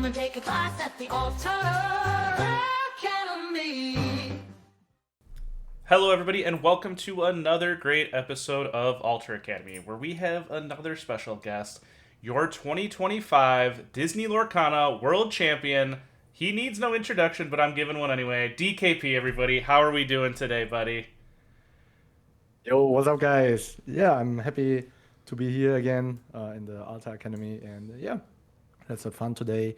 Come and take a class at the Alteration. Hello, everybody, and welcome to another great episode of Alter Academy, where we have another special guest, your 2025 Disney Lorcana World Champion. He needs no introduction, but I'm giving one anyway. DKP, everybody. How are we doing today, buddy? Yo, what's up, guys? Yeah, I'm happy to be here again in the Alta Academy, and yeah, let's have fun today.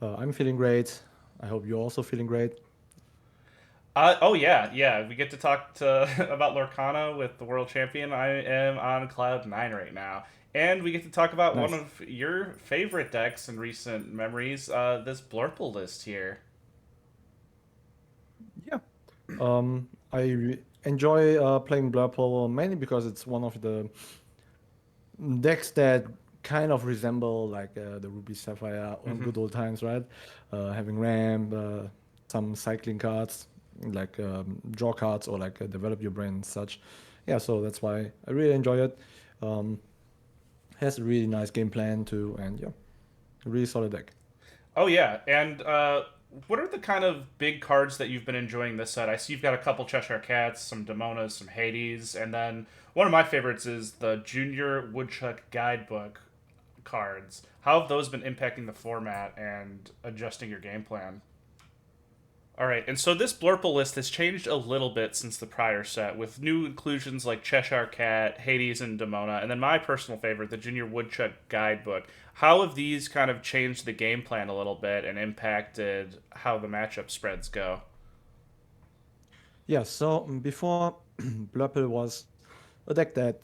I'm feeling great. I hope you're also feeling great. Oh yeah. We get to talk about Lorcana with the World Champion. I am on cloud 9 right now, and we get to talk about one Nice. of your favorite decks in recent memories. This Blurple List here. Yeah. Enjoy playing Blurple mainly because it's one of the decks that kind of resemble like the Ruby Sapphire on Hmm. good old times, right? Having ramp, some cycling cards, like draw cards or like develop your brain and such. Yeah, so that's why I really enjoy it. Um, has a really nice game plan too, and yeah, a really solid deck. Oh yeah, and what are the kind of big cards that you've been enjoying this set? I see you've got a couple Cheshire Cats, some Demonas, some Hades, and then one of my favorites is the Junior Woodchuck Guidebook cards. How have those been impacting the format and adjusting your game plan? All right, and so this Blurple list has changed a little bit since the prior set, with new inclusions like Cheshire Cat, Hades, and Demona, and then my personal favorite, the Junior Woodchuck Guidebook. How have these kind of changed the game plan a little bit and impacted how the matchup spreads go? Yeah, so before Blurple was a deck that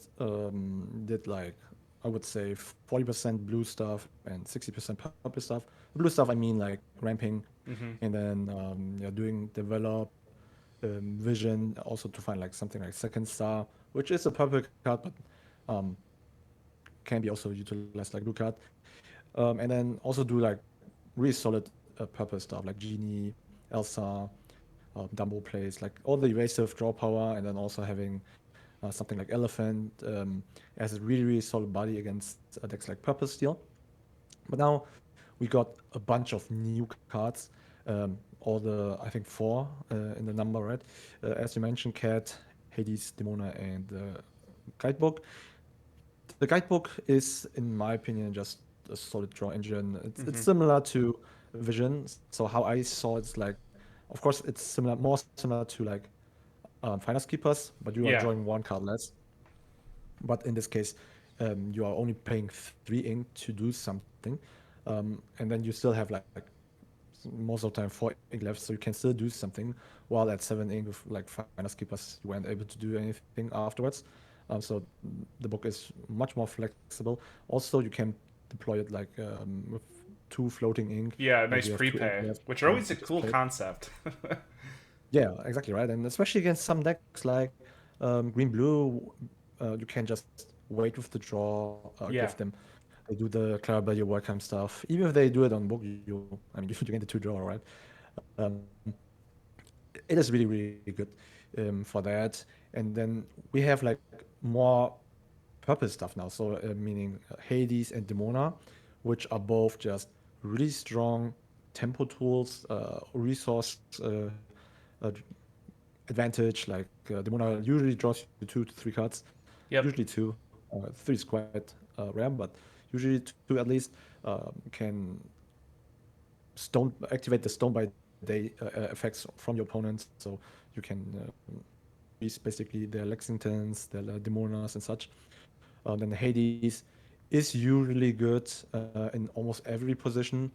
did like I would say 40% blue stuff and 60% purple stuff. Blue stuff I mean like ramping, Hmm. and then yeah, doing develop vision also to find like something like second star, which is a purple card, but um, can be also utilized like blue card. And then also do like really solid purple stuff like Genie, Elsa, Dumbo plays, like all the evasive draw power, and then also having something like Elephant as a really, really solid body against decks like Purple Steel. But now we got a bunch of new cards, all the, I think, four in the number, right? As you mentioned, Cat, Hades, Demona, and Guidebook. The Guidebook is, in my opinion, just a solid draw engine. It's Hmm. similar to Vision. So how I saw it's like, of course, it's similar, more similar to like Finance Keepers, but you are Yeah. drawing one card less. But in this case, you are only paying 3 ink to do something, and then you still have like most of the time 4 ink left, so you can still do something. While at 7 ink with like Finance Keepers, you weren't able to do anything afterwards. So the book is much more flexible. Also, you can deploy it like with 2 floating ink, Yeah, like nice you have 2 ink prepay, left, which are and always a just cool play. concept. Yeah, exactly right. And especially against some decks like green blue, you can just wait with the draw, Yeah. give them, they do the Clarabelle, your welcome stuff. Even if they do it on book, I mean, you get the two draw, right? Um, it is really, really good for that. And then we have like more purple stuff now. So, meaning Hades and Demona, which are both just really strong tempo tools, resource uh, advantage. Like Demona usually draws you 2 to 3 cards, Yep. usually two. Three is quite rare, but usually two at least can stone activate the stone by day effects from your opponents. So you can use basically their Lexingtons, their Demonas, and such. Then Hades is usually good in almost every position,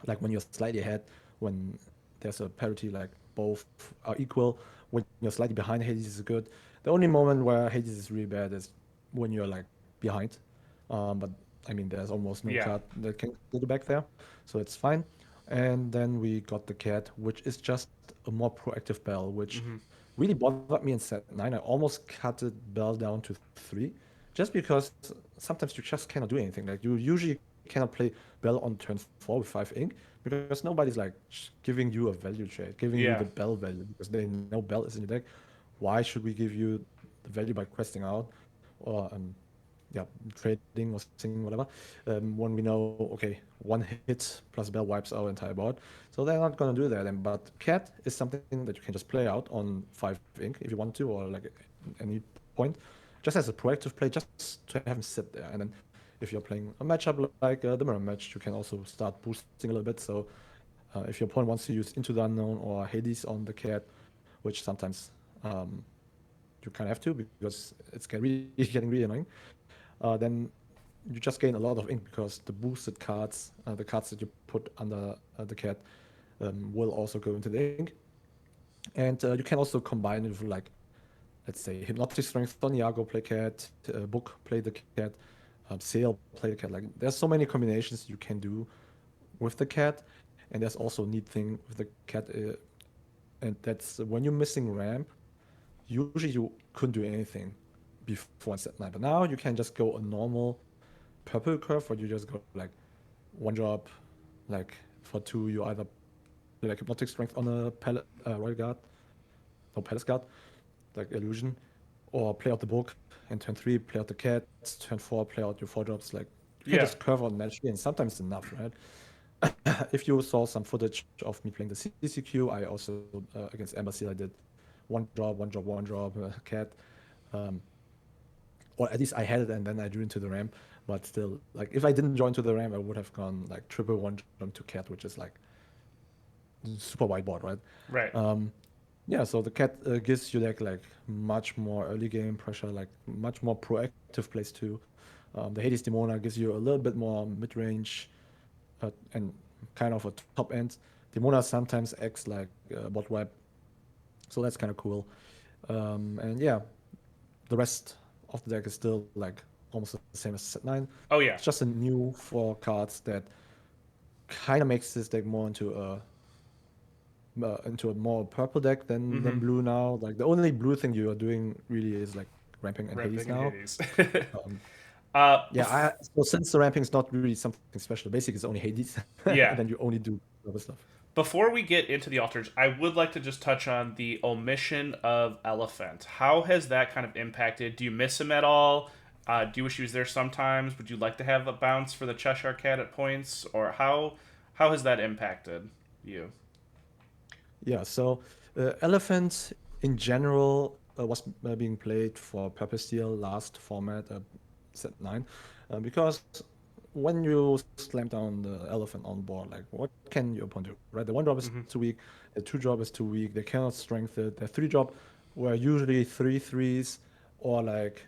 like when you're slightly ahead, when there's a parity, like both are equal. When you're slightly behind, Hades is good. The only moment where Hades is really bad is when you're like behind. But I mean, there's almost no Yeah. card that can get you back there, so it's fine. And then we got the cat, which is just a more proactive bell, which Hmm. really bothered me in set 9. I almost cut it bell down to 3, just because sometimes you just cannot do anything. Like you usually cannot play bell on turn 4 with 5 ink because nobody's like giving you a value trade, giving you the Yeah. bell value because they know bell is in your deck. Why should we give you the value by questing out or yeah, trading or singing, whatever, when we know, okay, one hit plus bell wipes our entire board. So they're not going to do that. But cat is something that you can just play out on 5 ink if you want to, or like any point, just as a proactive play, just to have him sit there. And then if you're playing a matchup like the mirror match, you can also start boosting a little bit. So if your opponent wants to use Into the Unknown or Hades on the cat, which sometimes you kind of have to because it's getting really annoying, then you just gain a lot of ink because the boosted cards, the cards that you put under the cat, will also go into the ink. And you can also combine it with, like, let's say, Hypnotic Strength on Iago, play cat, Book, play the cat, Sail, play the cat. Like, there's so many combinations you can do with the cat. And there's also a neat thing with the cat, and that's when you're missing ramp, usually you couldn't do anything before set 9. But now you can just go a normal purple curve where you just go like one drop, like for 2, you either play like Hypnotic Strength on a Royal Guard, no Palace Guard, like Illusion, or play out the book, and turn 3, play out the cat, turn 4, play out your 4 drops. Like, you can Yeah. just curve out naturally, and sometimes it's enough, right? If you saw some footage of me playing the CCQ, I also, against Embassy, I did one drop, one drop, one drop, cat. Um, or at least I had it and then I drew into the ramp. But still, like, if I didn't join to the ramp, I would have gone like triple one jump to cat, which is like super wide board, right? Right. Yeah, so the cat gives you like much more early game pressure, like much more proactive plays too. The Hades Demona gives you a little bit more mid range and kind of a top end. Demona sometimes acts like bot wipe, so that's kind of cool. And yeah, the rest of the deck is still like almost the same as set 9. Oh yeah. It's just a new 4 cards that kind of makes this deck more into a more purple deck than blue now. Like, the only blue thing you are doing really is like ramping and Hades Ramping and now. Hades. Um, yeah, Bef- so since the ramping is not really something special, basically it's only Hades, and yeah. then you only do other stuff. Before we get into the altars, I would like to just touch on the omission of Elephant. How has that kind of impacted? Do you miss him at all? Do you wish he was there sometimes? Would you like to have a bounce for the Cheshire Cat at points? Or how has that impacted you? Yeah, so Elephant in general was being played for Purple Steel last format, set 9, because when you slam down the Elephant on board, like, what can your opponent do, right? The 1 drop is too weak, the 2 drop is too weak, they cannot strengthen it, the 3 drop were usually 3/3s, or like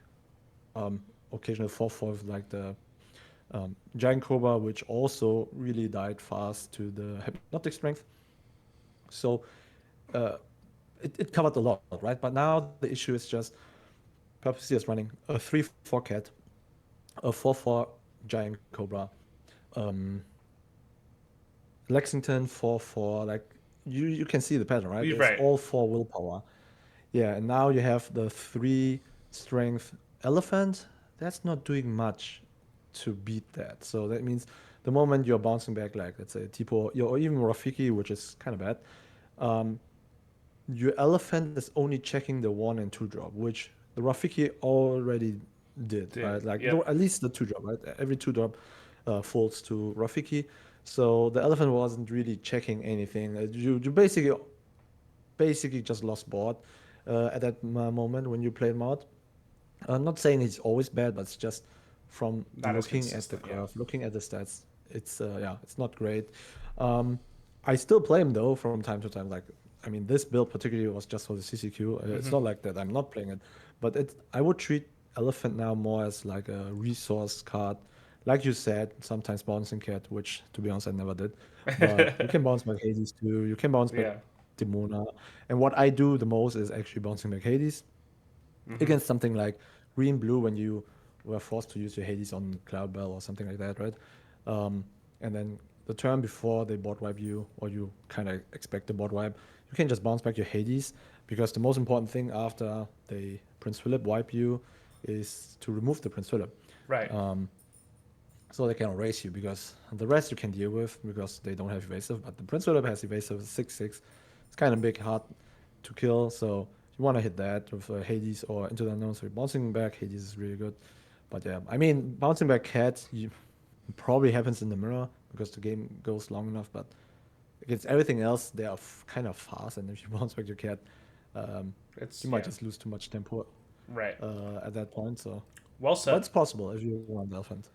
occasional 4/4 with like the Giant Cobra, which also really died fast to the Hypnotic Strength. So uh, it covered a lot, right? But now the issue is just Purple is running a 3/4 cat, a 4/4 Giant Cobra, um, Lexington 4/4. Like, you can see the pattern, right? You're It's right. all 4 willpower. Yeah, and now you have the 3 strength Elephant. That's not doing much to beat that. So that means the moment you're bouncing back, like, let's say Tipo, or even Rafiki, which is kind of bad, um, your Elephant is only checking the 1 and 2 drop, which the Rafiki already did, right? Did. Like, Yep. at least the 2 drop, right? Every 2 drop folds to Rafiki. So the Elephant wasn't really checking anything. You basically just lost board at that moment when you played him out. I'm not saying it's always bad, but it's just from Not as looking at the consistent, yeah. curve, looking at the stats, it's yeah, it's not great. Um, I still play him though from time to time. Like, I mean, this build particularly was just for the CCQ. It's not like that I'm not playing it, but I would treat Elephant now more as like a resource card. Like you said, sometimes bouncing cat, which to be honest I never did, but you can bounce back Hades too. You can bounce back Yeah. Demona, and what I do the most is actually bouncing back Hades against something like green blue when you were forced to use your Hades on Cloud Bell or something like that, right? And then the turn before they board wipe you, or you kind of expect the board wipe, you can just bounce back your Hades, because the most important thing after they Prince Philip wipe you is to remove the Prince Philip. Right. So they can erase you, because the rest you can deal with because they don't have evasive, but the Prince Philip has evasive 6/6. It's kind of big, hard to kill, so you want to hit that with Hades or Into the Unknown. So you're bouncing back, Hades is really good. But yeah, I mean, bouncing back cat probably happens in the mirror because the game goes long enough. But against everything else, they are kind of fast, and if you bounce back your cat, um, It's you might yeah, just lose too much tempo right. at that point. So, Well but said. it's possible if you want elephant.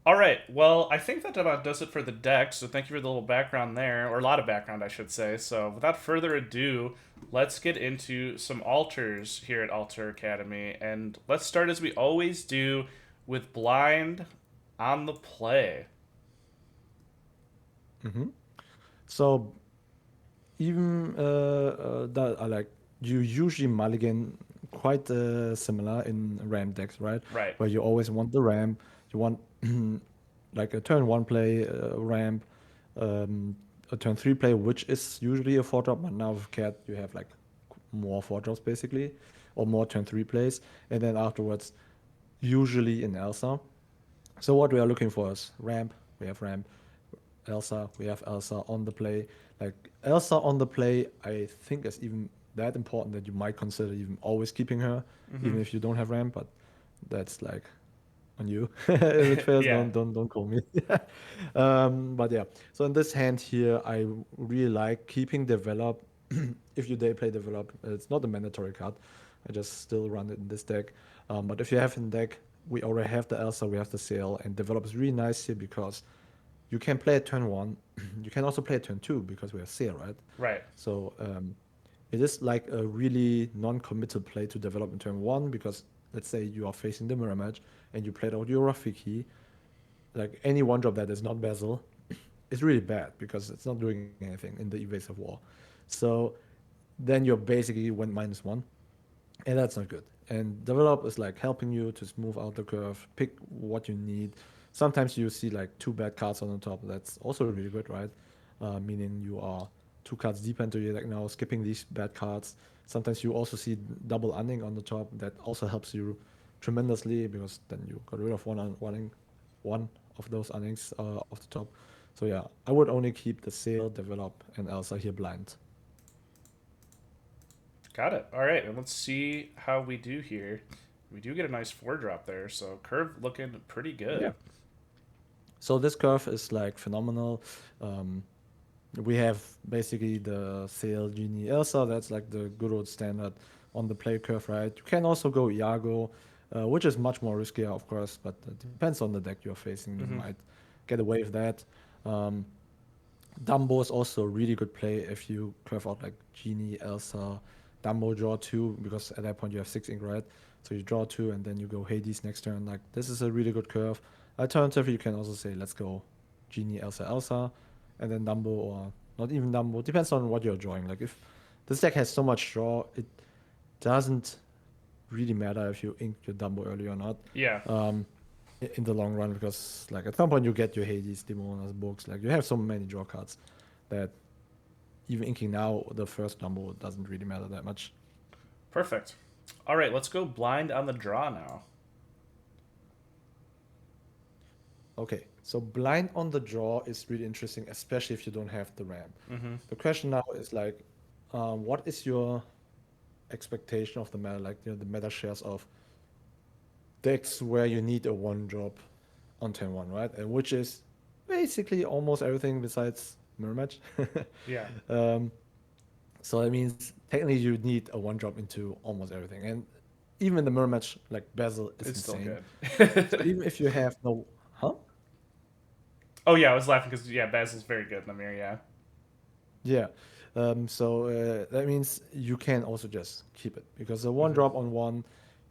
All right. Well, I think that about does it for the deck. So thank you for the little background there, or a lot of background, I should say. So without further ado, let's get into some alters here at Alter Academy, and let's start as we always do with blind on the play. So even that I like you usually mulligan quite similar in RAM decks, right? Right. Where you always want the ramp, you want like a turn one play ramp, a turn three play, which is usually a four drop, but now with Cat you have like more four drops basically, or more turn three plays, and then afterwards, usually in Elsa. So what we are looking for is ramp. We have ramp. Elsa, we have Elsa on the play. Like Elsa on the play, I think is even that important that you might consider even always keeping her, even if you don't have ramp. But that's like on you. If it fails, Yeah. don't call me. But yeah, so in this hand here, I really like keeping develop. If you day play develop, it's not a mandatory card. I just still run it in this deck. But if you have in deck, we already have the Elsa, we have the Sail, and develop is really nice here because you can play at turn one. You can also play at turn two because we have Sail, right? Right. So it is like a really non-committal play to develop in turn one because let's say you are facing the mirror match and you played out your Rafiki, like any one drop that is not Basil is really bad because it's not doing anything in the evasive war. So then you're basically went minus one, and that's not good. And develop is like helping you to smooth out the curve, pick what you need. Sometimes you see like two bad cards on the top. That's also really good, right? Meaning you are two cards deep into your deck now, skipping these bad cards. Sometimes you also see double unning on the top. That also helps you tremendously because then you got rid of one of those unnings off the top. So yeah, I would only keep the Sail, develop, and Elsa here blind. Got it. All right, and let's see how we do here. We do get a nice four drop there, so curve looking pretty good. Yeah. So this curve is like phenomenal. Um, we have basically the Sail, Genie, Elsa. That's like the good old standard on the play curve, right? You can also go Iago, which is much more riskier, of course, but it depends on the deck you're facing. You might get away with that. Um, Dumbo is also a really good play if you curve out like Genie, Elsa, Dumbo, draw two, because at that point you have six ink, right? So you draw two and then you go Hades next turn. Like this is a really good curve. Alternatively, you can also say, let's go Genie, Elsa, Elsa, and then Dumbo or not even Dumbo. Depends on what you're drawing. Like if this deck has so much draw, it doesn't really matter if you ink your Dumbo early or not. Yeah. In the long run, because like at some point you get your Hades, Demonas, books. Like you have so many draw cards that even inking now the first Dumbo doesn't really matter that much. Perfect. All right, let's go blind on the draw now. Okay, so blind on the draw is really interesting, especially if you don't have the ramp. The question now is like, what is your expectation of the meta? Like the meta shares of decks where you need a one drop on turn one, right? And which is basically almost everything besides mirror match. Yeah. um, so that means technically you need a one drop into almost everything, and even in the mirror match, like Basil is It's still insane. good. So even if you have no, huh? Oh yeah, I was laughing because yeah, Basil's very good in the mirror. Yeah. Yeah. So that means you can also just keep it because the one drop on one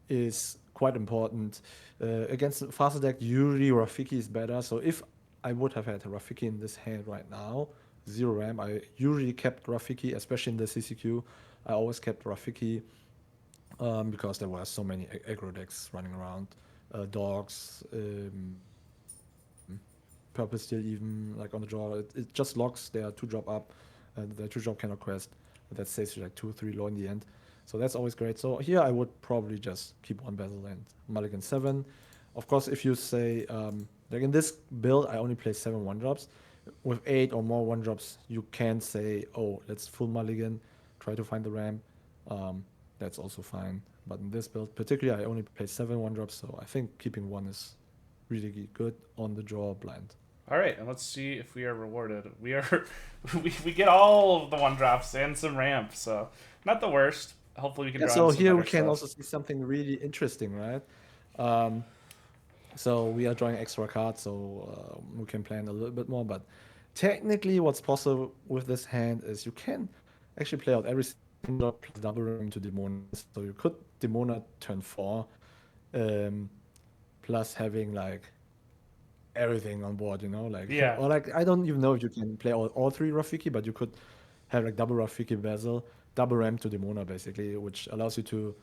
is quite important. Against the faster deck, usually Rafiki is better. So if I would have had Rafiki in this hand right now, zero ramp, I usually kept Rafiki, especially in the CCQ. I always kept Rafiki because there were so many aggro decks running around. Dogs, Purple Steel even, like on the draw. It just locks, they are two drop up. The two drop cannot quest. That saves you like 2 or 3 low in the end. So that's always great. So here I would probably just keep one Basil and Mulligan 7. Of course, if you say, like in this build, I only play 7 one drops. With 8 or more one drops, you can say, oh, let's full Mulligan, try to find the ramp. that's also fine. But in this build, particularly, I only play 7 1-drops, so I think keeping 1 is really good on the draw blind. All right, and let's see if we are rewarded. We are, we get all of the 1-drops and some ramp, so not the worst. Hopefully we can Yeah, draw so in some here we better can stuff. also see something really interesting, right? Um, so we are drawing extra cards, so we can plan a little bit more. But technically, what's possible with this hand is you can actually play out every single drop plus double ram to Demona. So you could Demona turn 4, um, plus having like everything on board, like Yeah, or like I don't even know if you can play all 3 Rafiki, but you could have like double Rafiki Bezel, double ram to Demona basically, which allows you to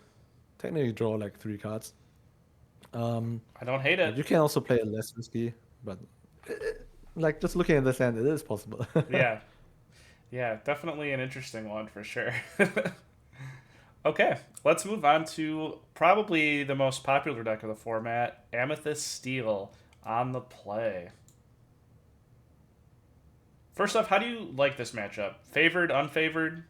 technically draw like 3 cards. I don't hate it. Like you can also play a less risky, but like just looking at this hand, it is possible. Yeah, yeah, definitely an interesting one for sure. Okay, let's move on to probably the most popular deck of the format, Amethyst Steel on the play. First off, how do you like this matchup? Favored, unfavored?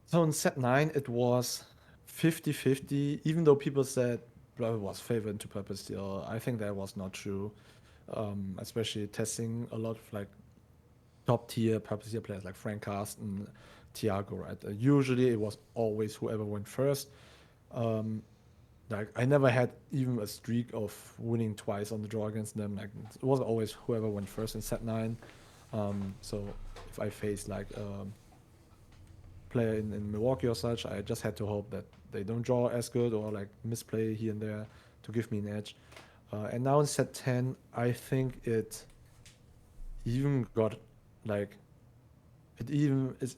So in set 9, it was 50-50, even though people said Blurple was favored into Purple Steel. I think that was not true, especially testing a lot of like top tier Purple Steel players like Frank Carsten, Thiago, right? Usually it was always whoever went first. Um, like I never had even a streak of winning twice on the draw against them. Like it was always whoever went first in set 9. So if I faced like player in Milwaukee or such, I just had to hope that they don't draw as good or like misplay here and there to give me an edge. And now in set 10, I think it even got like it even is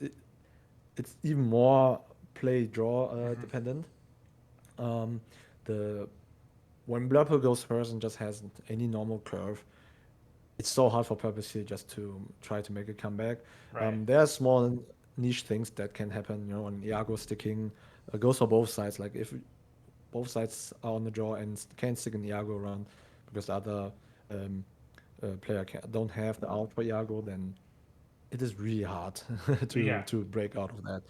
it's even more play draw dependent. Um, the when Blurple goes first and just has any normal curve, it's so hard for Purposely just to try to make a comeback. Right. There are small niche things that can happen, when Iago sticking goes for both sides. Like if both sides are on the draw and can stick an Iago around because the other player don't have the out for Iago, then it is really hard to Yeah. to break out of that.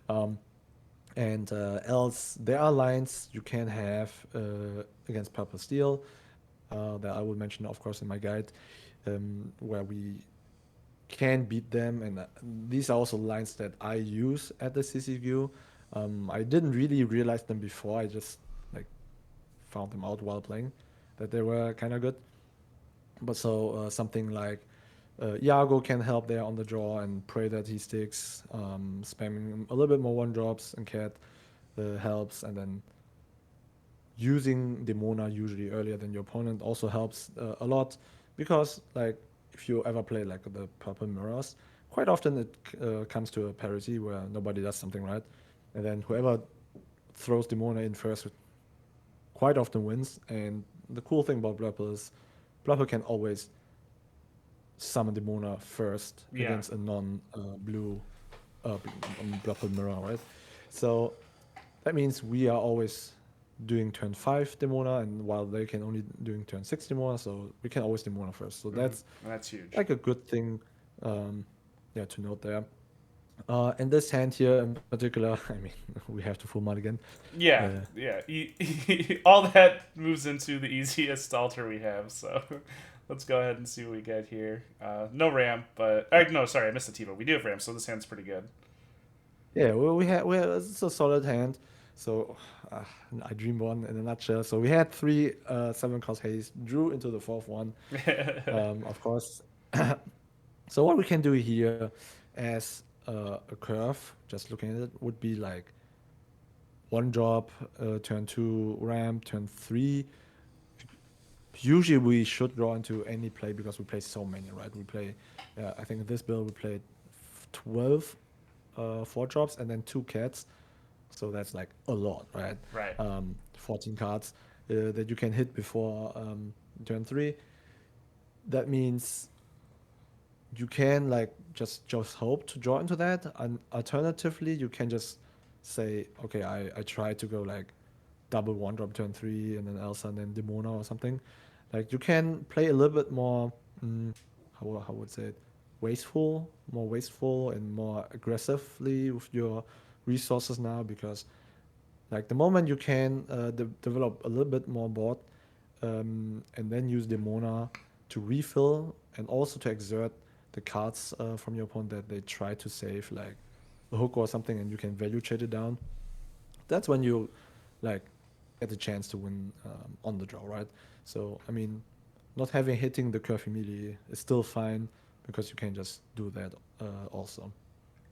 Um, and else, there are lines you can have against Purple Steel that I will mention, of course, in my guide, where we can beat them. And these are also lines that I use at the CCQ. I didn't really realize them before. I just like found them out while playing, that they were kind of good. But so something like Iago can help there on the draw and pray that he sticks. Spamming a little bit more 1-drops and Cat helps, and then using Demona usually earlier than your opponent also helps a lot, because like if you ever play like the purple mirrors, quite often it comes to a parity where nobody does something right, and then whoever throws Demona in first quite often wins. And the cool thing about Blurple is Blurple can always summon Demona first Yeah. against a non-blue Blurple mirror, right? So that means we are always doing turn 5 Demona, and while they can only doing turn 6 Demona, so we can always Demona first. So that's That's huge. like a good thing, to note there. And this hand here in particular, I mean, we have to full mulligan. Yeah, Uh, yeah. All that moves into the easiest altar we have, so let's go ahead and see what we get here. No ramp, but no, sorry, I missed the Tivo. We do have ramp, so this hand's pretty good. Yeah, well, we had it's a solid hand. So I dream one in a nutshell. So we had 3 7-cost haste, drew into the 4th one, of course. So what we can do here as a curve, just looking at it, would be like 1-drop, turn 2 ramp, turn 3. Usually we should draw into any play because we play so many, right? We play, I think in this build we played 12 4-drops and then 2 cats. So that's like a lot, right? Right. 14 cards that you can hit before turn 3. That means you can like just hope to draw into that. And alternatively, you can just say, okay, I try to go like double 1-drop turn 3 and then Elsa and then Demona or something. Like you can play a little bit more, how would say it, more wasteful and more aggressively with your resources now, because like the moment you can develop a little bit more board, and then use the Mona to refill and also to exert the cards from your opponent that they try to save, like a hook or something, and you can value trade it down. That's when you like get the chance to win on the draw, right? So I mean, not having hitting the curve immediately is still fine, because you can just do that also.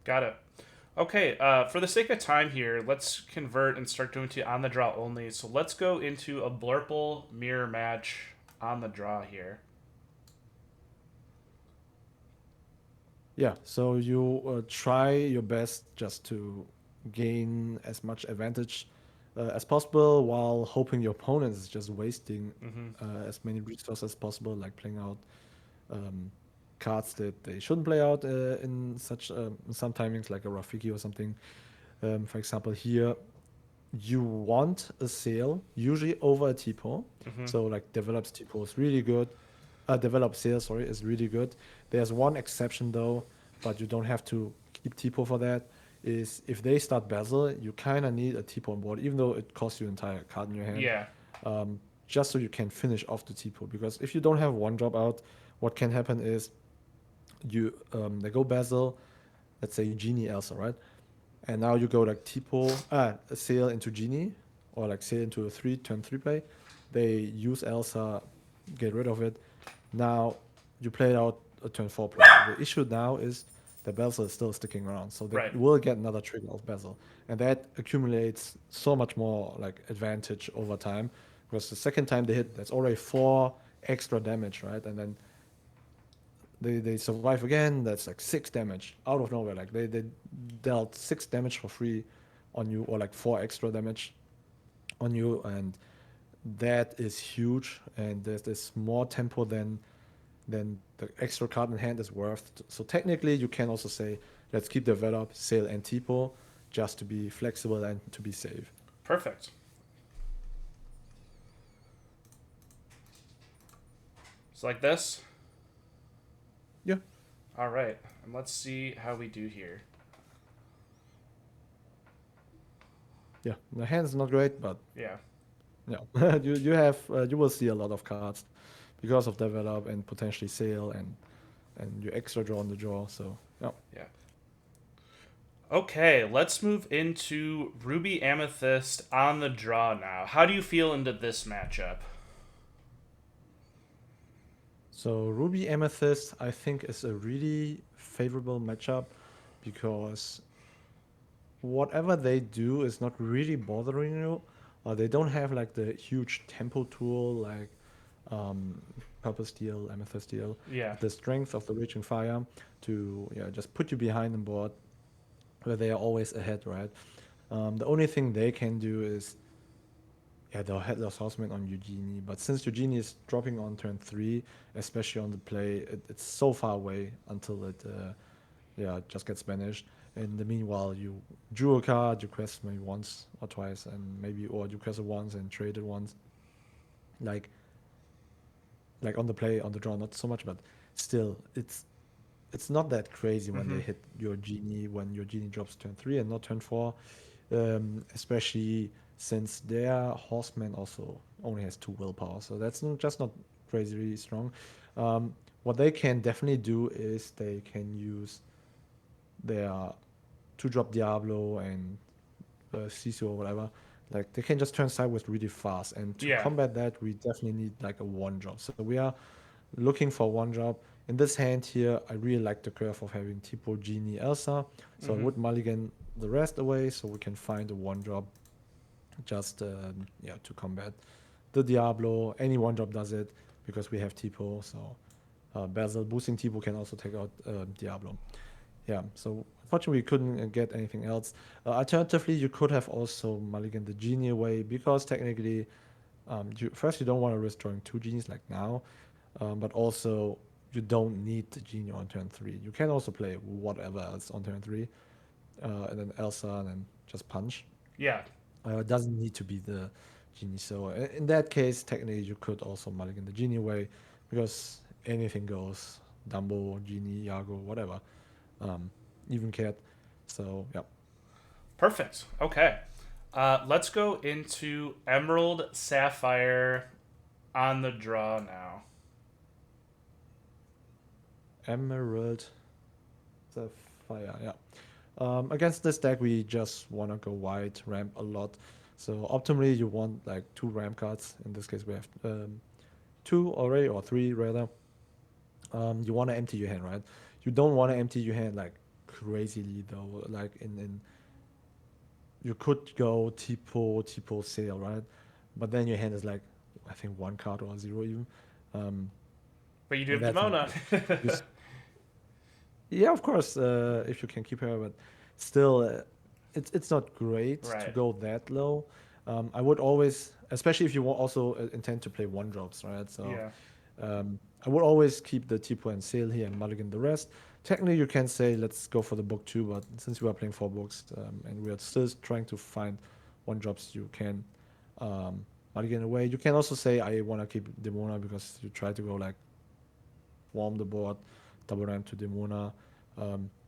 Got it. Okay, for the sake of time here, let's convert and start doing to on the draw only. So let's go into a Blurple mirror match on the draw here. Yeah, so you try your best just to gain as much advantage as possible, while hoping your opponent is just wasting as many resources as possible, like playing out um, cards that they shouldn't play out in such in some timings, like a Rafiki or something. For example, here you want a sale usually over a Tipo. So like develops Tipo is really good. Develop sale, sorry, is really good. There's one exception though, but you don't have to keep Tipo for that. Is if they start Basil, you kind of need a Tipo on board, even though it costs you an entire card in your hand. Yeah. Just so you can finish off the Tipo. Because if you don't have one drop out, what can happen is you they go Basil, let's say Genie Elsa, right? And now you go like Tipo, a sail into Genie, or like sail into a turn three play. They use Elsa, get rid of it. Now you play out a turn four play. The issue now is the Basil is still sticking around, so they Right. will get another trigger of Basil, and that accumulates so much more like advantage over time. Because the second time they hit, that's already 4 extra damage, right? And then they survive again. That's like 6 damage out of nowhere. Like they dealt 6 damage for free on you, or like 4 extra damage on you, and that is huge. And there's more tempo than the extra card in hand is worth. So technically, you can also say, let's keep develop, sale, and Tipo, just to be flexible and to be safe. Perfect. It's like this. Yeah. All right, and let's see how we do here. Yeah, the hand's not great, but Yeah. yeah, you have you will see a lot of cards because of develop and potentially sale and your extra draw on the draw. So yeah. Yeah. Okay, let's move into Ruby Amethyst on the draw now. How do you feel into this matchup? So Ruby Amethyst, I think, is a really favorable matchup, because whatever they do is not really bothering you. They don't have like the huge tempo tool like um, Purple Steel, Amethyst Steel, Yeah. the strength of the Raging Fire to just put you behind the board, where they are always ahead, right? The only thing they can do is the Headless Horseman on Eugenie, but since Eugenie is dropping on turn 3, especially on the play, it's so far away until it just gets banished. In the meanwhile, you drew a card, you quest maybe once or twice, and maybe, or you quest it once and trade it once. Like on the play, on the draw, not so much, but still, it's not that crazy when they hit your Genie, when your Genie drops turn 3 and not turn 4, especially since their Horseman also only has 2 willpower, so that's just not crazy strong. What they can definitely do is they can use their 2-drop Diablo and Sisu or whatever. Like they can just turn sideways really fast, and to Yeah. combat that, we definitely need like a 1-drop. So we are looking for 1-drop. In this hand here, I really like the curve of having Tipo, Genie, Elsa. So I would mulligan the rest away so we can find a 1-drop just to combat the Diablo. Any 1-drop does it because we have Tipo. So Basil boosting Tipo can also take out Diablo. Yeah, so unfortunately we couldn't get anything else. Alternatively, you could have also mulliganed the Genie away, because technically, you don't want to risk drawing 2 Genies like now, but also you don't need the Genie on turn 3. You can also play whatever else on turn 3, and then Elsa, and then just punch. Yeah. It doesn't need to be the Genie. So in that case, technically you could also mulligan the Genie away, because anything goes. Dumbo, Genie, Iago, whatever. Even Cat. So yeah. Perfect. Okay. Let's go into Emerald Sapphire on the draw now. Emerald Sapphire, yeah. Against this deck, we just want to go wide, ramp a lot. So optimally, you want like 2 ramp cards. In this case, we have 2 already, or 3 rather. You want to empty your hand, right? You don't want to empty your hand like crazily though. Like in you could go tipo sale, right? But then your hand is like, I think 1 card or 0 even. But you do And have that's not Demona. good. Yeah, of course, if you can keep her, but still, it's not great to Right. go that low. I would always, especially if you also intend to play 1-drops, right? So Yeah. I would always keep the Tipo and Sail here and mulligan the rest. Technically, you can say let's go for the book too, but since we are playing 4 books and we are still trying to find 1-drops, you can mulligan away. You can also say I want to keep Demona because you try to go like warm the board, double ramp to Demona.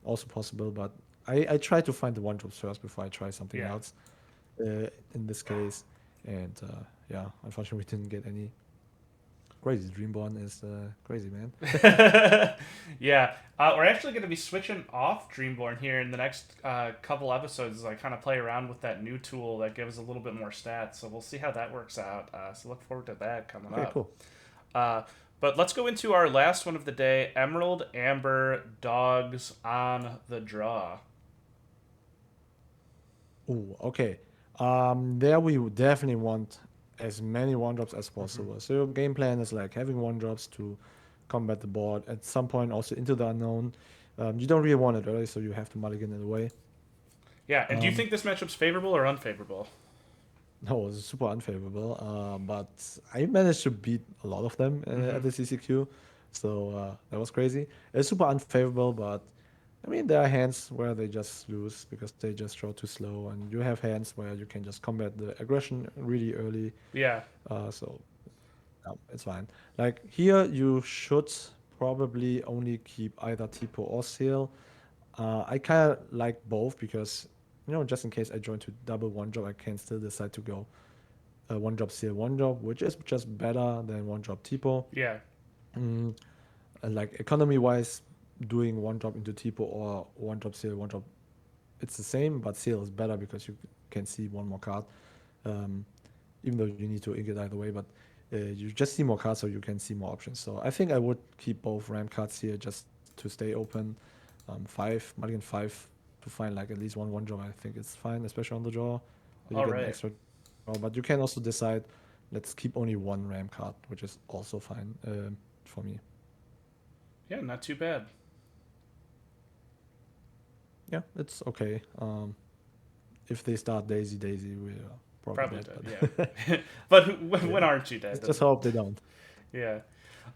Also possible, but I try to find the 1-drops first before I try something Yeah. else in this case. And yeah, unfortunately, we didn't get any. Crazy. Dreamborn is crazy, man. Yeah. We're actually going to be switching off Dreamborn here in the next couple episodes as I kind of play around with that new tool that gives a little bit more stats. So we'll see how that works out. So look forward to that coming Okay, up. cool. But let's go into our last one of the day, Emerald Amber Dogs on the draw. Ooh, okay. There we would definitely want as many 1-drops as possible. So your game plan is like having 1-drops to combat the board. At some point, also into the unknown. You don't really want it early, so you have to mulligan it away. Yeah, and do you Um, think this matchup's favorable or unfavorable? No, it's super unfavorable. But I managed to beat a lot of them at the CCQ, so that was crazy. It's super unfavorable, but I mean there are hands where they just lose because they just draw too slow, and you have hands where you can just combat the aggression really early. Yeah. So it's fine. Like here, you should probably only keep either Tipo or Seal. I kind of like both because just in case I join to double 1-drop, I can still decide to go 1-drop Seal 1-drop, which is just better than 1-drop Tipo. Yeah. Mm, and like economy wise, doing 1-drop into Tipo or 1-drop Seal 1-drop, it's the same, but Seal is better because you can see 1 more card. Even though you need to ink it either way, but you just see more cards, so you can see more options. So I think I would keep both ramp cards here just to stay open. 5, mulligan 5 to find like at least 1-drop. I think it's fine, especially on the draw. You All get an right. extra draw, but you can also decide let's keep only 1 ramp card, which is also fine for me. Yeah, not too bad. Yeah, it's okay. If they start Daisy, we're probably Probably dead. dead, yeah. But when aren't you dead? Just hope they don't. Yeah.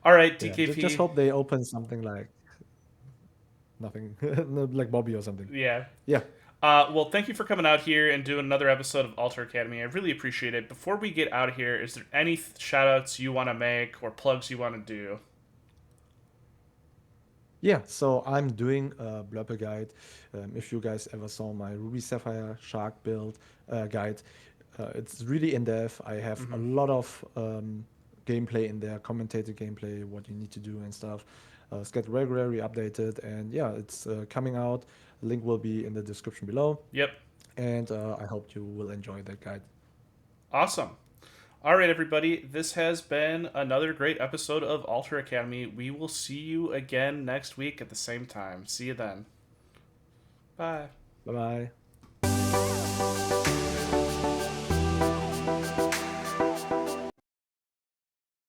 All right, Yeah, DKP. just hope they open something like nothing, like Bobby or something. Yeah. Yeah. Well, thank you for coming out here and doing another episode of Alter Academy. I really appreciate it. Before we get out of here, is there any shout-outs you want to make or plugs you want to do? Yeah, so I'm doing a Blurple guide. If you guys ever saw my Ruby Sapphire Shark build guide, it's really in depth. I have a lot of gameplay in there, commentated gameplay, what you need to do and stuff. It's get regularly updated, and yeah, it's coming out. Link will be in the description below, Yep. and I hope you will enjoy that guide. Awesome. All right, everybody. This has been another great episode of Alter Academy. We will see you again next week at the same time. See you then. Bye. Bye bye.